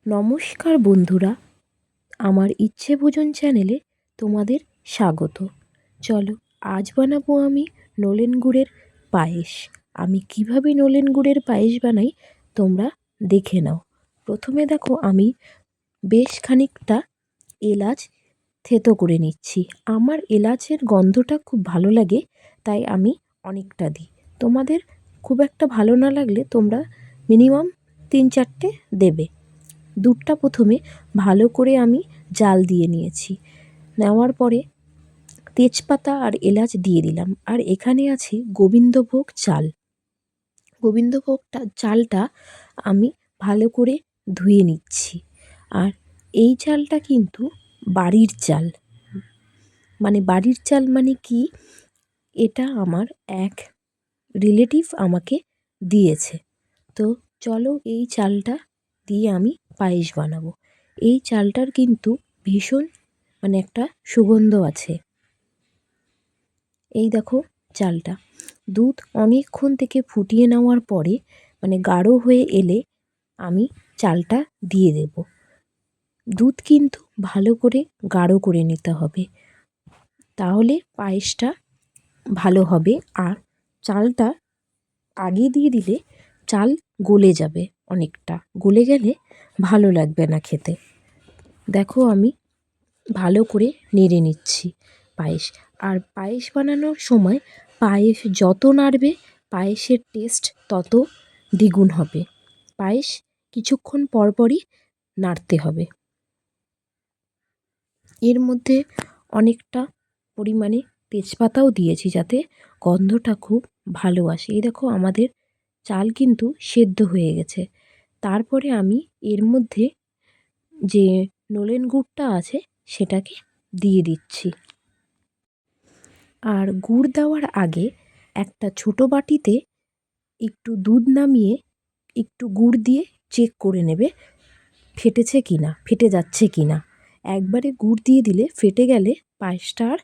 নমস্কার বন্ধুরা, আমার ইচ্ছে ভোজন চ্যানেলে তোমাদের স্বাগত। চলো, আজ বানাবো আমি নলেন গুড়ের পায়েস। আমি কিভাবে নলেন গুড়ের পায়েস বানাই তোমরা দেখে নাও। প্রথমে দেখো, আমি বেশ খানিকটা এলাচ থেতো করে নিচ্ছি। আমার এলাচের গন্ধটা খুব ভালো লাগে, তাই আমি অনেকটা দিই। তোমাদের খুব একটা ভালো না লাগলে তোমরা মিনিমাম 3-4টে দেবে। দুধটা প্রথমে ভালো করে আমি জাল দিয়ে নিয়েছি। নেওয়ার পরে তেজপাতা আর এলাচ দিয়ে দিলাম। আর এখানে আছে গোবিন্দভোগ চাল। গোবিন্দভোগটা চালটা আমি ভালো করে ধুয়ে নিচ্ছি। আর এই চালটা কিন্তু বাড়ির চাল। বাড়ির চাল মানে কি, এটা আমার এক রিলেটিভ আমাকে দিয়েছে। তো চলো, এই চালটা দিয়ে আমি পায়েস বানাবো। এই চালটার কিন্তু ভীষণ একটা সুগন্ধ আছে। এই দেখো চালটা, দুধ অনেকক্ষণ থেকে ফুটিয়ে নেওয়ার পরে গাঢ় হয়ে এলে আমি চালটা দিয়ে দেব। দুধ কিন্তু ভালো করে গাঢ় করে নিতে হবে, তাহলে পায়েসটা ভালো হবে। আর চালটা আগে দিয়ে দিলে চাল গলে যাবে, অনেকটা গলে গেলে ভালো লাগবে না খেতে। দেখো, আমি ভালো করে নেড়ে নিচ্ছি পায়েস। আর পায়েস বানানোর সময় পায়েস যত নাড়বে পায়েসের টেস্ট তত দ্বিগুণ হবে। পায়েস কিছুক্ষণ পরপরই নাড়তে হবে। এর মধ্যে অনেকটা পরিমাণে তেজপাতাও দিয়েছি, যাতে গন্ধটা খুব ভালো আসে। এই দেখো, আমাদের চাল কিন্তু সেদ্ধ হয়ে গেছে। তারপরে আমি এর মধ্যে যে নলেন গুড়টা আছে সেটাকে দিয়ে দিচ্ছি। আর গুড় দেওয়ার আগে একটা ছোটো বাটিতে একটু দুধ নামিয়ে একটু গুড় দিয়ে চেক করে নেবে ফেটেছে কি না, ফেটে যাচ্ছে কি না। একবারে গুড় দিয়ে দিলে ফেটে গেলে পায়েসটা আর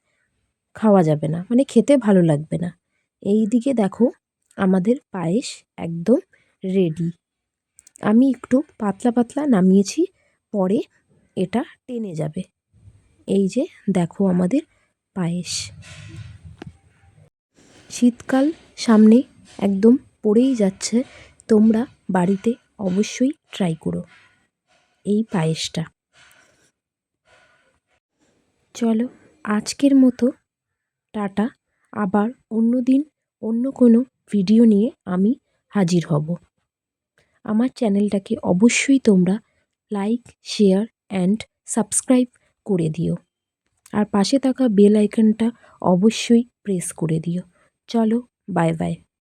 খাওয়া যাবে না, খেতে ভালো লাগবে না। এই দিকে দেখো, আমাদের পায়েস একদম রেডি। আমি একটু পাতলা পাতলা নামিয়েছি, পরে এটা টেনে যাবে। এই যে দেখো আমাদের পায়েস। শীতকাল সামনে একদম পড়েই যাচ্ছে, তোমরা বাড়িতে অবশ্যই ট্রাই করো এই পায়েসটা। চলো, আজকের মতো টাটা। আবার অন্য দিন অন্য কোনো ভিডিও নিয়ে আমি হাজির হব। আমার চ্যানেলটাকে অবশ্যই তোমরা লাইক, শেয়ার অ্যান্ড সাবস্ক্রাইব করে দিও। আর পাশে থাকা বেল আইকনটা অবশ্যই প্রেস করে দিও। চলো, বাই বাই।